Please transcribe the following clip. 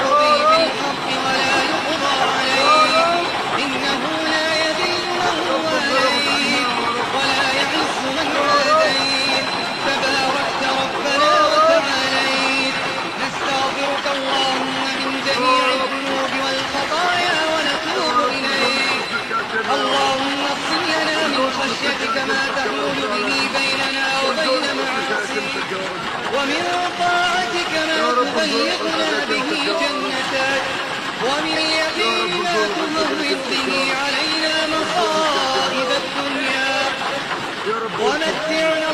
يقضي بالحق ولا يقضى عليه، إنه لا يذل من واليت ولا يعز من عاديت، تباركت ربنا وتعاليت. نستغفرك اللهم من جميع الذنوب والخطايا ونتوب إليك. اللهم اغفر لنا من خشيتك ما تحول به بيننا وبين معاصيك، ومن طاعتك ما تبلغنا به جنتك، ومن اليقين ما تهون به علينا مصائب الدنيا، ومتعنا